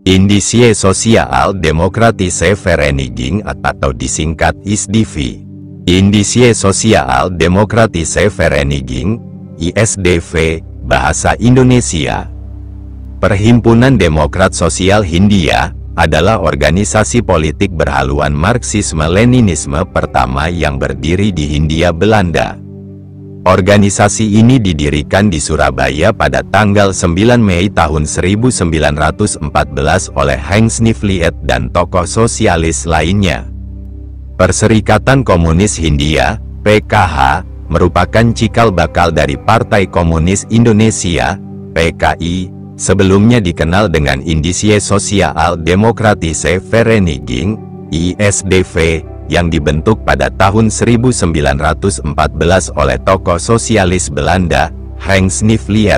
Indische Sozial-Demokratische Vereniging atau disingkat ISDV. Indische Sozial-Demokratische Vereniging, ISDV, bahasa Indonesia. Perhimpunan Demokrat Sosial Hindia adalah organisasi politik berhaluan Marxisme-Leninisme pertama yang berdiri di Hindia Belanda. Organisasi ini didirikan di Surabaya pada tanggal 9 Mei tahun 1914 oleh Henk Sniffliet dan tokoh sosialis lainnya. Perserikatan Komunis Hindia, PKH, merupakan cikal bakal dari Partai Komunis Indonesia, PKI, sebelumnya dikenal dengan Indische Sozial-Demokratische Vereniging, ISDV, yang dibentuk pada tahun 1914 oleh tokoh sosialis Belanda, Henk Sniffliet.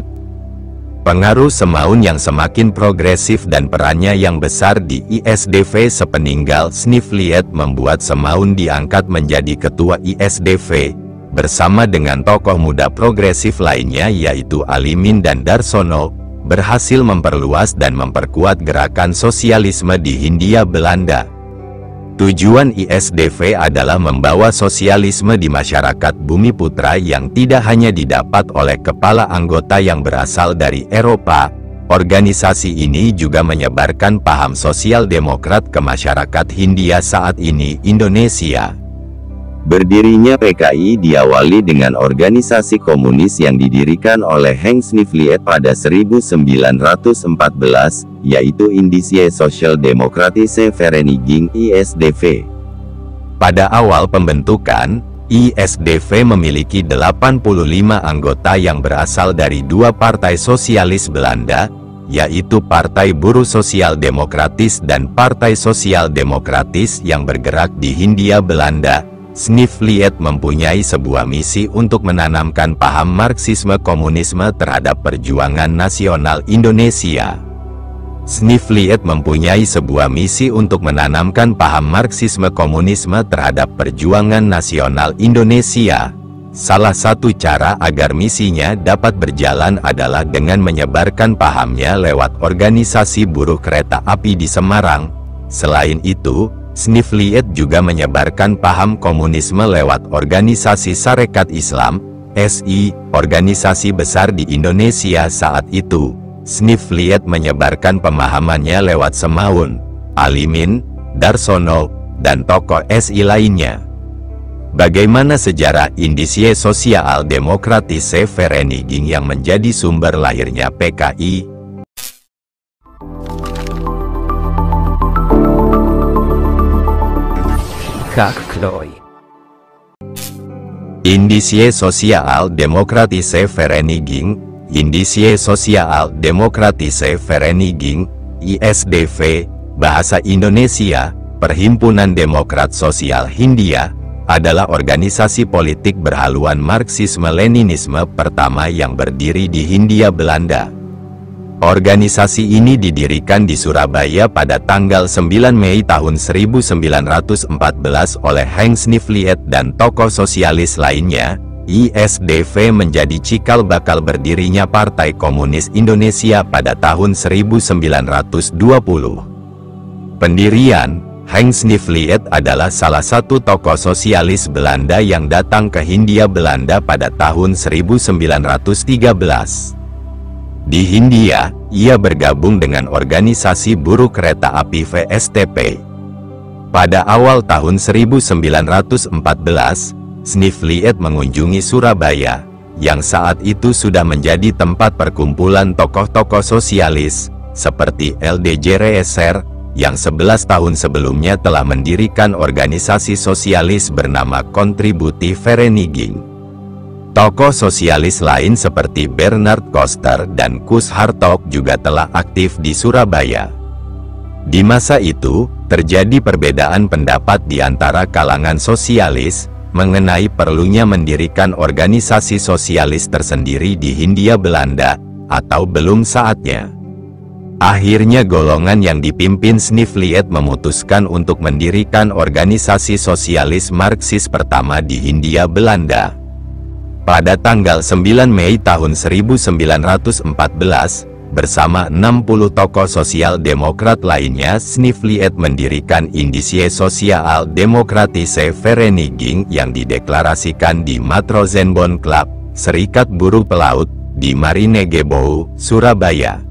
Pengaruh Semaun yang semakin progresif dan perannya yang besar di ISDV sepeninggal Sniffliet membuat Semaun diangkat menjadi ketua ISDV, bersama dengan tokoh muda progresif lainnya yaitu Alimin dan Darsono, berhasil memperluas dan memperkuat gerakan sosialisme di Hindia Belanda. Tujuan ISDV adalah membawa sosialisme di masyarakat Bumiputra yang tidak hanya didapat oleh kepala anggota yang berasal dari Eropa. Organisasi ini juga menyebarkan paham sosial demokrat ke masyarakat Hindia saat ini Indonesia. Berdirinya PKI diawali dengan organisasi komunis yang didirikan oleh Henk Sniffliet pada 1914, yaitu Indische Sozial-Demokratische Vereniging (ISDV). Pada awal pembentukan, ISDV memiliki 85 anggota yang berasal dari dua partai sosialis Belanda, yaitu Partai Buruh Sosial Demokratis dan Partai Sosial Demokratis yang bergerak di Hindia Belanda. Sniffliet mempunyai sebuah misi untuk menanamkan paham Marxisme-Komunisme terhadap perjuangan nasional Indonesia. Sniffliet mempunyai sebuah misi untuk menanamkan paham Marxisme-Komunisme terhadap perjuangan nasional Indonesia. Salah satu cara agar misinya dapat berjalan adalah dengan menyebarkan pahamnya lewat organisasi buruh kereta api di Semarang. Selain itu, Sniffliet juga menyebarkan paham komunisme lewat organisasi Sarekat Islam, SI, organisasi besar di Indonesia saat itu. Sniffliet menyebarkan pemahamannya lewat Semaun, Alimin, Darsono, dan tokoh SI lainnya. Bagaimana sejarah Indische Sozial-Demokratische Vereniging yang menjadi sumber lahirnya PKI? Indische Sozial-Demokratische Vereniging, Indische Sozial-Demokratische Vereniging, ISDV, bahasa Indonesia, Perhimpunan Demokrat Sosial Hindia, adalah organisasi politik berhaluan Marxisme-Leninisme pertama yang berdiri di Hindia Belanda. Organisasi ini didirikan di Surabaya pada tanggal 9 Mei tahun 1914 oleh Henk Sniffliet dan tokoh sosialis lainnya. ISDV menjadi cikal bakal berdirinya Partai Komunis Indonesia pada tahun 1920. Pendirian, Henk Sniffliet adalah salah satu tokoh sosialis Belanda yang datang ke Hindia Belanda pada tahun 1913. Di Hindia, ia bergabung dengan organisasi buruh kereta api VSTP. Pada awal tahun 1914, Sniffliet mengunjungi Surabaya, yang saat itu sudah menjadi tempat perkumpulan tokoh-tokoh sosialis, seperti LDJ Reeser, yang 11 tahun sebelumnya telah mendirikan organisasi sosialis bernama Kontributie Vereniging. Tokoh sosialis lain seperti Bernard Koster dan Koos Hartog juga telah aktif di Surabaya. Di masa itu, terjadi perbedaan pendapat di antara kalangan sosialis, mengenai perlunya mendirikan organisasi sosialis tersendiri di Hindia Belanda, atau belum saatnya. Akhirnya golongan yang dipimpin Sniffliet memutuskan untuk mendirikan organisasi sosialis Marxis pertama di Hindia Belanda. Pada tanggal 9 Mei tahun 1914, bersama 60 tokoh sosial demokrat lainnya, Snifliet mendirikan Indische Soziaal-Demokratische Vereniging yang dideklarasikan di Matrozenbond Club, Serikat Buruh Pelaut, di Marinegebouw, Surabaya.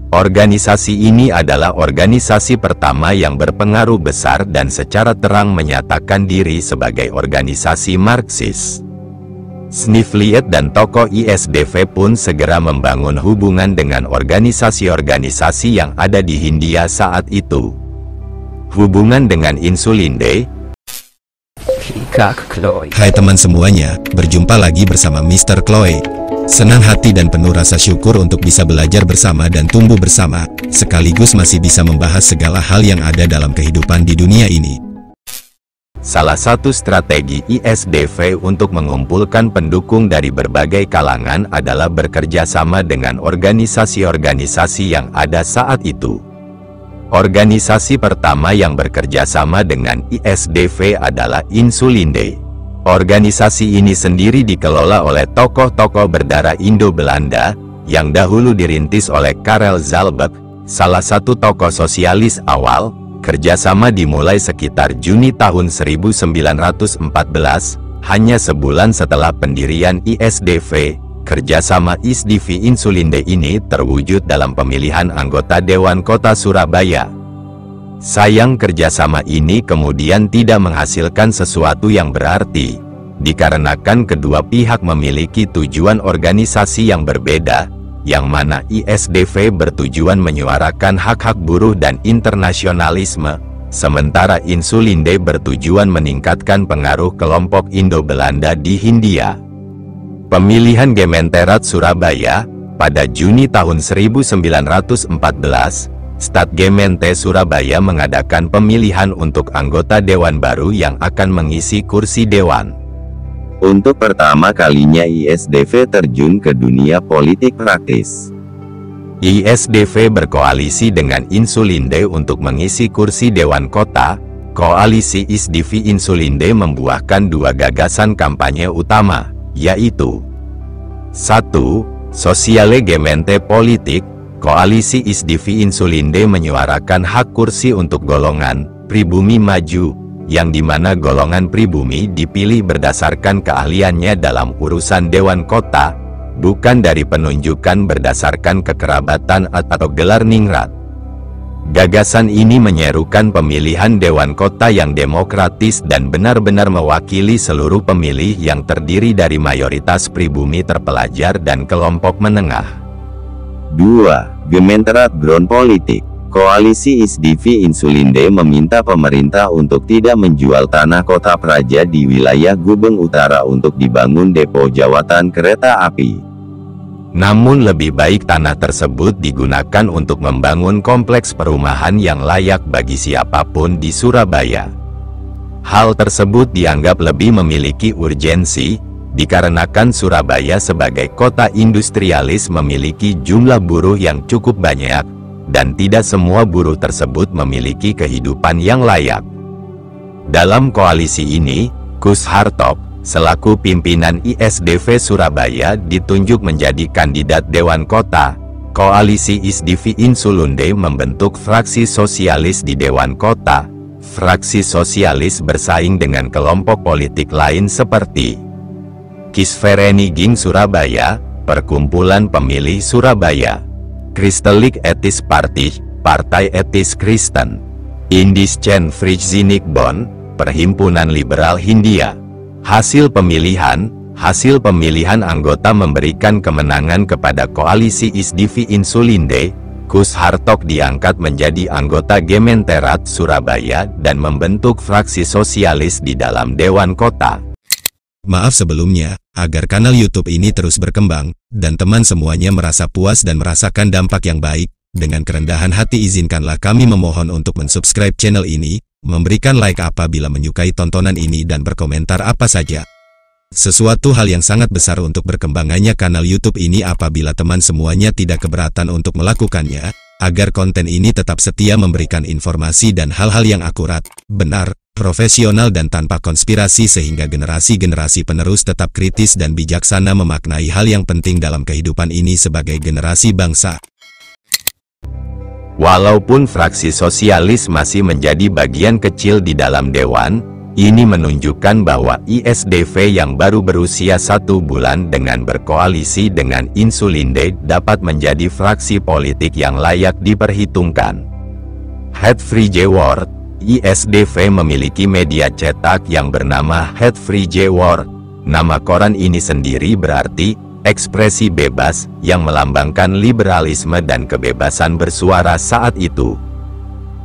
Organisasi ini adalah organisasi pertama yang berpengaruh besar dan secara terang menyatakan diri sebagai organisasi Marxis. Snifliet dan tokoh ISDV pun segera membangun hubungan dengan organisasi-organisasi yang ada di Hindia saat itu. Hubungan dengan Insulinde. Hai teman semuanya, berjumpa lagi bersama Mr. Chloe. Senang hati dan penuh rasa syukur untuk bisa belajar bersama dan tumbuh bersama, sekaligus masih bisa membahas segala hal yang ada dalam kehidupan di dunia ini. Salah satu strategi ISDV untuk mengumpulkan pendukung dari berbagai kalangan adalah bekerja sama dengan organisasi-organisasi yang ada saat itu. Organisasi pertama yang bekerja sama dengan ISDV adalah Insulinde. Organisasi ini sendiri dikelola oleh tokoh-tokoh berdarah Indo-Belanda, yang dahulu dirintis oleh Karel Zalbek, salah satu tokoh sosialis awal. Kerjasama dimulai sekitar Juni tahun 1914, hanya sebulan setelah pendirian ISDV. Kerjasama ISDV Insulinde ini terwujud dalam pemilihan anggota Dewan Kota Surabaya. Sayang kerjasama ini kemudian tidak menghasilkan sesuatu yang berarti, dikarenakan kedua pihak memiliki tujuan organisasi yang berbeda, yang mana ISDV bertujuan menyuarakan hak-hak buruh dan internasionalisme, sementara Insulinde bertujuan meningkatkan pengaruh kelompok Indo-Belanda di Hindia. Pemilihan Gementerat Surabaya, pada Juni tahun 1914, Stadgemente Surabaya mengadakan pemilihan untuk anggota dewan baru yang akan mengisi kursi dewan. Untuk pertama kalinya ISDV terjun ke dunia politik praktis. ISDV berkoalisi dengan Insulinde untuk mengisi kursi Dewan Kota. Koalisi ISDV Insulinde membuahkan dua gagasan kampanye utama, yaitu 1. Sosiale Gemente Politik. Koalisi ISDV Insulinde menyuarakan hak kursi untuk golongan pribumi maju, yang dimana golongan pribumi dipilih berdasarkan keahliannya dalam urusan Dewan Kota, bukan dari penunjukan berdasarkan kekerabatan atau gelar ningrat. Gagasan ini menyerukan pemilihan Dewan Kota yang demokratis dan benar-benar mewakili seluruh pemilih yang terdiri dari mayoritas pribumi terpelajar dan kelompok menengah. 2. Gementerat Ground Politik. Koalisi ISDV Insulinde meminta pemerintah untuk tidak menjual tanah kota Praja di wilayah Gubeng Utara untuk dibangun depo jawatan kereta api. Namun lebih baik tanah tersebut digunakan untuk membangun kompleks perumahan yang layak bagi siapapun di Surabaya. Hal tersebut dianggap lebih memiliki urgensi, dikarenakan Surabaya sebagai kota industrialis memiliki jumlah buruh yang cukup banyak, dan tidak semua buruh tersebut memiliki kehidupan yang layak. Dalam koalisi ini, Kus Hartop, selaku pimpinan ISDV Surabaya ditunjuk menjadi kandidat Dewan Kota. Koalisi ISDV Insulinde membentuk fraksi sosialis di Dewan Kota. Fraksi sosialis bersaing dengan kelompok politik lain seperti Kiesvereniging Surabaya, Perkumpulan Pemilih Surabaya, Christelijk Ethisch Party, Partai Etis Kristen, Indischen Vrijzinnikbond, Perhimpunan Liberal Hindia. Hasil pemilihan anggota memberikan kemenangan kepada koalisi ISDV Insulinde. Kus Hartop diangkat menjadi anggota Gementerat Surabaya dan membentuk fraksi sosialis di dalam Dewan Kota. Maaf sebelumnya, agar kanal YouTube ini terus berkembang, dan teman semuanya merasa puas dan merasakan dampak yang baik, dengan kerendahan hati izinkanlah kami memohon untuk mensubscribe channel ini, memberikan like apabila menyukai tontonan ini dan berkomentar apa saja. Sesuatu hal yang sangat besar untuk berkembangannya kanal YouTube ini apabila teman semuanya tidak keberatan untuk melakukannya, agar konten ini tetap setia memberikan informasi dan hal-hal yang akurat, benar, profesional dan tanpa konspirasi sehingga generasi-generasi penerus tetap kritis dan bijaksana memaknai hal yang penting dalam kehidupan ini sebagai generasi bangsa. Walaupun fraksi sosialis masih menjadi bagian kecil di dalam dewan, ini menunjukkan bahwa ISDV yang baru berusia 1 bulan dengan berkoalisi dengan Insulinde dapat menjadi fraksi politik yang layak diperhitungkan. Hatfree Jeword, ISDV memiliki media cetak yang bernama Hatfree Jeword. Nama koran ini sendiri berarti ekspresi bebas, yang melambangkan liberalisme dan kebebasan bersuara saat itu.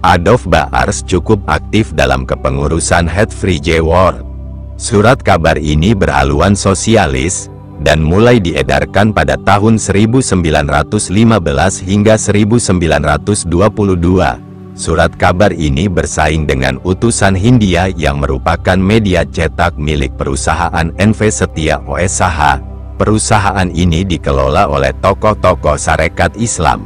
Adolf Baars cukup aktif dalam kepengurusan Hatfree Jeword. Surat kabar ini berhaluan sosialis, dan mulai diedarkan pada tahun 1915 hingga 1922. Surat kabar ini bersaing dengan Utusan Hindia yang merupakan media cetak milik perusahaan NV Setia OSH. Perusahaan ini dikelola oleh tokoh-tokoh Sarekat Islam.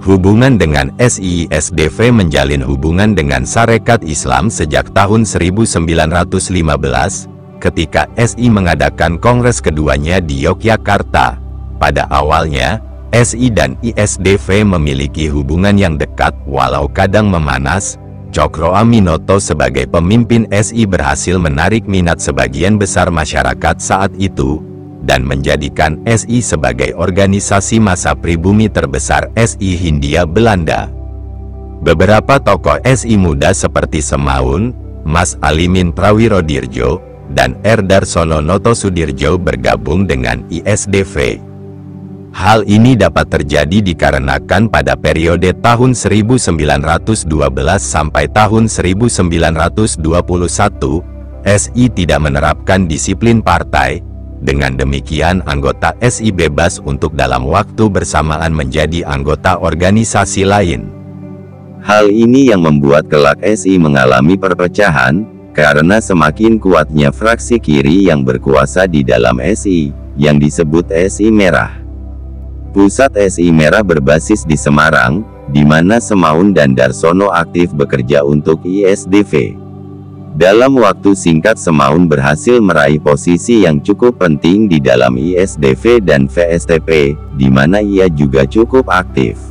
Hubungan dengan SISDV menjalin hubungan dengan Sarekat Islam sejak tahun 1915, ketika SI mengadakan kongres keduanya di Yogyakarta. Pada awalnya, SI dan ISDV memiliki hubungan yang dekat walau kadang memanas. Cokro Aminoto sebagai pemimpin SI berhasil menarik minat sebagian besar masyarakat saat itu, dan menjadikan SI sebagai organisasi massa pribumi terbesar SI Hindia Belanda. Beberapa tokoh SI muda seperti Semaun, Mas Alimin Prawirodirjo, dan R. Darsono Notosudirjo bergabung dengan ISDV. Hal ini dapat terjadi dikarenakan pada periode tahun 1912 sampai tahun 1921, SI tidak menerapkan disiplin partai. Dengan demikian anggota SI bebas untuk dalam waktu bersamaan menjadi anggota organisasi lain. Hal ini yang membuat kelak SI mengalami perpecahan, karena semakin kuatnya fraksi kiri yang berkuasa di dalam SI, yang disebut SI Merah. Pusat SI Merah berbasis di Semarang, di mana Semaun dan Darsono aktif bekerja untuk ISDV. Dalam waktu singkat Semaun berhasil meraih posisi yang cukup penting di dalam ISDV dan VSTP, di mana ia juga cukup aktif.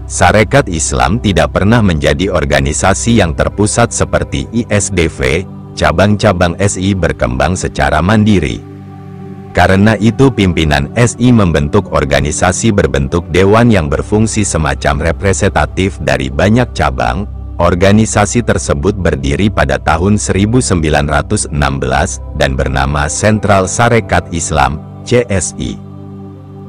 Sarekat Islam tidak pernah menjadi organisasi yang terpusat seperti ISDV, cabang-cabang SI berkembang secara mandiri. Karena itu pimpinan SI membentuk organisasi berbentuk dewan yang berfungsi semacam representatif dari banyak cabang. Organisasi tersebut berdiri pada tahun 1916 dan bernama Sentral Sarekat Islam, CSI.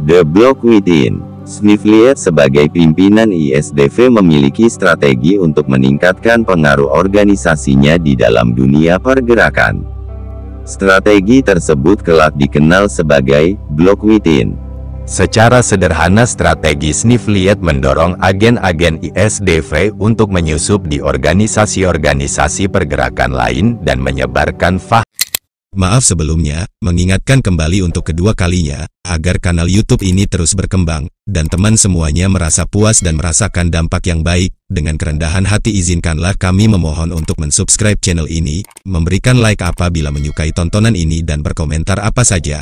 The Block Within. Snifliet sebagai pimpinan ISDV memiliki strategi untuk meningkatkan pengaruh organisasinya di dalam dunia pergerakan. Strategi tersebut kelak dikenal sebagai Block Within. Secara sederhana strategi Snifliet mendorong agen-agen ISDV untuk menyusup di organisasi-organisasi pergerakan lain dan menyebarkan Maaf sebelumnya, mengingatkan kembali untuk kedua kalinya, agar kanal YouTube ini terus berkembang, dan teman semuanya merasa puas dan merasakan dampak yang baik. Dengan kerendahan hati izinkanlah kami memohon untuk mensubscribe channel ini, memberikan like apabila menyukai tontonan ini dan berkomentar apa saja.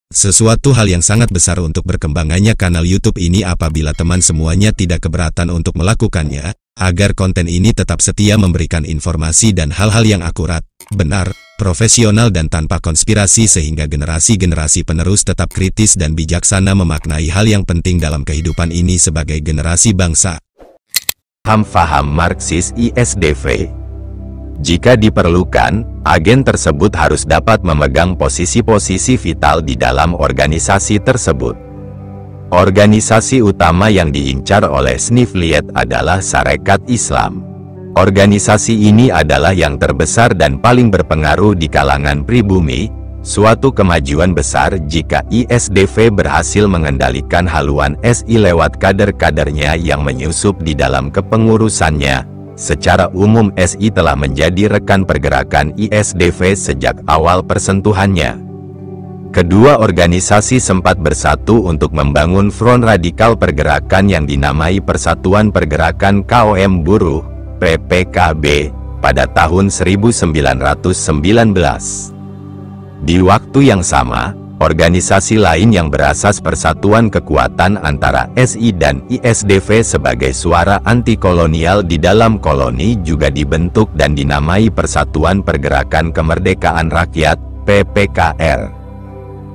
Sesuatu hal yang sangat besar untuk berkembangannya kanal YouTube ini apabila teman semuanya tidak keberatan untuk melakukannya, agar konten ini tetap setia memberikan informasi dan hal-hal yang akurat, benar, profesional dan tanpa konspirasi sehingga generasi-generasi penerus tetap kritis dan bijaksana memaknai hal yang penting dalam kehidupan ini sebagai generasi bangsa. Faham Marxis ISDV. Jika diperlukan, agen tersebut harus dapat memegang posisi-posisi vital di dalam organisasi tersebut. Organisasi utama yang diincar oleh Snifliet adalah Sarekat Islam. Organisasi ini adalah yang terbesar dan paling berpengaruh di kalangan pribumi, suatu kemajuan besar jika ISDV berhasil mengendalikan haluan SI lewat kader-kadernya yang menyusup di dalam kepengurusannya. Secara umum SI telah menjadi rekan pergerakan ISDV sejak awal persentuhannya. Kedua organisasi sempat bersatu untuk membangun front radikal pergerakan yang dinamai Persatuan Pergerakan KOM Buruh, PPKB, pada tahun 1919. Di waktu yang sama, Organisasi lain yang berasas persatuan kekuatan antara SI dan ISDV sebagai suara anti-kolonial di dalam koloni juga dibentuk dan dinamai Persatuan Pergerakan Kemerdekaan Rakyat, PPKR.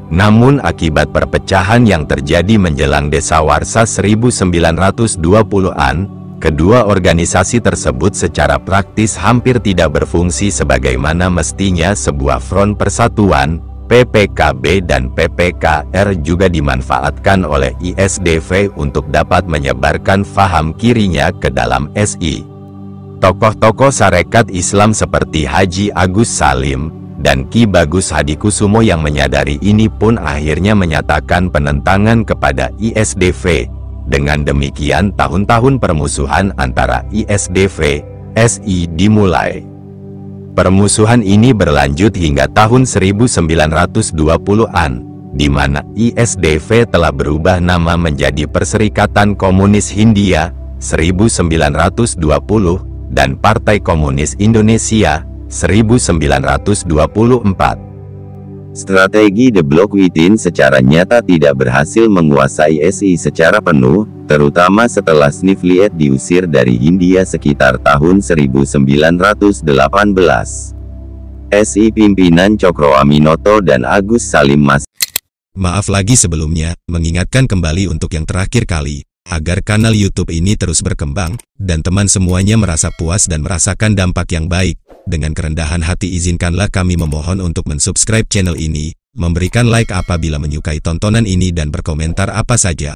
Namun akibat perpecahan yang terjadi menjelang Dasawarsa 1920-an, kedua organisasi tersebut secara praktis hampir tidak berfungsi sebagaimana mestinya. Sebuah front persatuan, PPKB dan PPKR juga dimanfaatkan oleh ISDV untuk dapat menyebarkan faham kirinya ke dalam SI. Tokoh-tokoh Sarekat Islam seperti Haji Agus Salim dan Ki Bagus Hadikusumo yang menyadari ini pun akhirnya menyatakan penentangan kepada ISDV. Dengan demikian tahun-tahun permusuhan antara ISDV, SI dimulai. Permusuhan ini berlanjut hingga tahun 1920-an, di mana ISDV telah berubah nama menjadi Perserikatan Komunis Hindia 1920 dan Partai Komunis Indonesia 1924. Strategi The Bloc Within secara nyata tidak berhasil menguasai SI secara penuh, terutama setelah Snifliet diusir dari Hindia sekitar tahun 1918. SI pimpinan Cokroaminoto dan Agus Salim masih. Maaf lagi sebelumnya, mengingatkan kembali untuk yang terakhir kali, agar kanal YouTube ini terus berkembang, dan teman semuanya merasa puas dan merasakan dampak yang baik. Dengan kerendahan hati izinkanlah kami memohon untuk mensubscribe channel ini, memberikan like apabila menyukai tontonan ini dan berkomentar apa saja.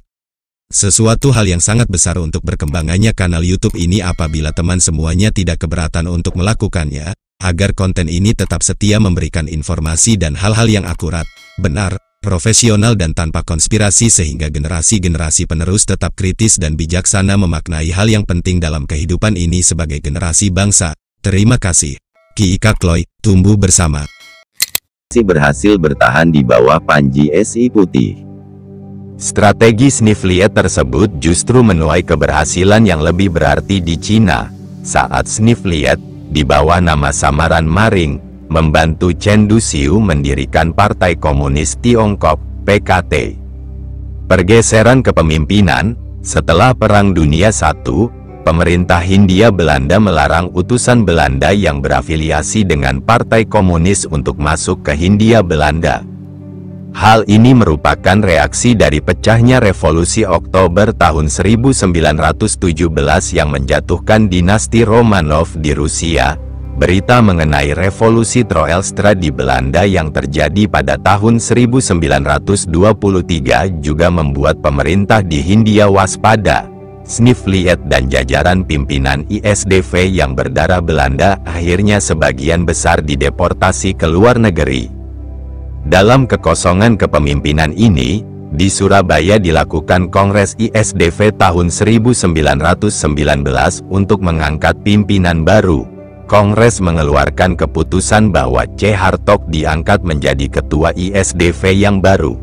Sesuatu hal yang sangat besar untuk berkembangannya kanal YouTube ini apabila teman semuanya tidak keberatan untuk melakukannya, agar konten ini tetap setia memberikan informasi dan hal-hal yang akurat, benar, profesional dan tanpa konspirasi sehingga generasi-generasi penerus tetap kritis dan bijaksana memaknai hal yang penting dalam kehidupan ini sebagai generasi bangsa. Terima kasih. Ki Ika Kloy, tumbuh bersama. Berhasil bertahan di bawah panji SI Putih. Strategi Snifliet tersebut justru menuai keberhasilan yang lebih berarti di Cina, saat Snifliet, di bawah nama samaran Maring, membantu Chen Duxiu mendirikan Partai Komunis Tiongkok, PKT. Pergeseran kepemimpinan, setelah Perang Dunia I, pemerintah Hindia Belanda melarang utusan Belanda yang berafiliasi dengan Partai Komunis untuk masuk ke Hindia Belanda. Hal ini merupakan reaksi dari pecahnya Revolusi Oktober tahun 1917 yang menjatuhkan dinasti Romanov di Rusia. Berita mengenai Revolusi Troelstra di Belanda yang terjadi pada tahun 1923 juga membuat pemerintah di Hindia waspada. Snifliet dan jajaran pimpinan ISDV yang berdarah Belanda akhirnya sebagian besar dideportasi ke luar negeri. Dalam kekosongan kepemimpinan ini, di Surabaya dilakukan Kongres ISDV tahun 1919 untuk mengangkat pimpinan baru. Kongres mengeluarkan keputusan bahwa C. Hartog diangkat menjadi ketua ISDV yang baru.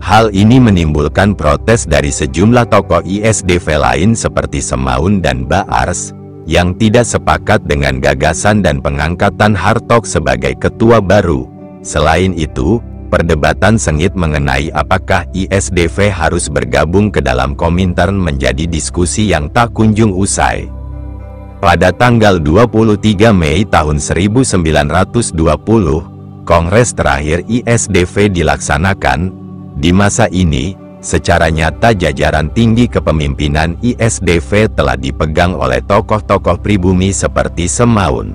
Hal ini menimbulkan protes dari sejumlah tokoh ISDV lain seperti Semaun dan Baars, yang tidak sepakat dengan gagasan dan pengangkatan Hartog sebagai ketua baru. Selain itu, perdebatan sengit mengenai apakah ISDV harus bergabung ke dalam Komintern menjadi diskusi yang tak kunjung usai. Pada tanggal 23 Mei tahun 1920, Kongres terakhir ISDV dilaksanakan. Di masa ini, secara nyata jajaran tinggi kepemimpinan ISDV telah dipegang oleh tokoh-tokoh pribumi seperti Semaun.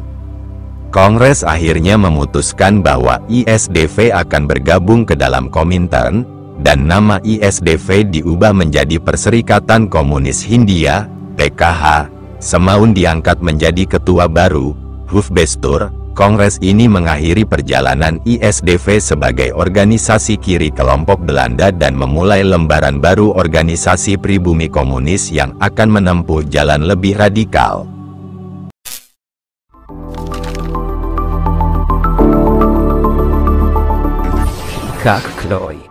Kongres akhirnya memutuskan bahwa ISDV akan bergabung ke dalam Komintern, dan nama ISDV diubah menjadi Perserikatan Komunis Hindia, PKH. Semaun diangkat menjadi ketua baru, Hufbestur. Kongres ini mengakhiri perjalanan ISDV sebagai organisasi kiri kelompok Belanda dan memulai lembaran baru organisasi pribumi komunis yang akan menempuh jalan lebih radikal. Kak Kloy.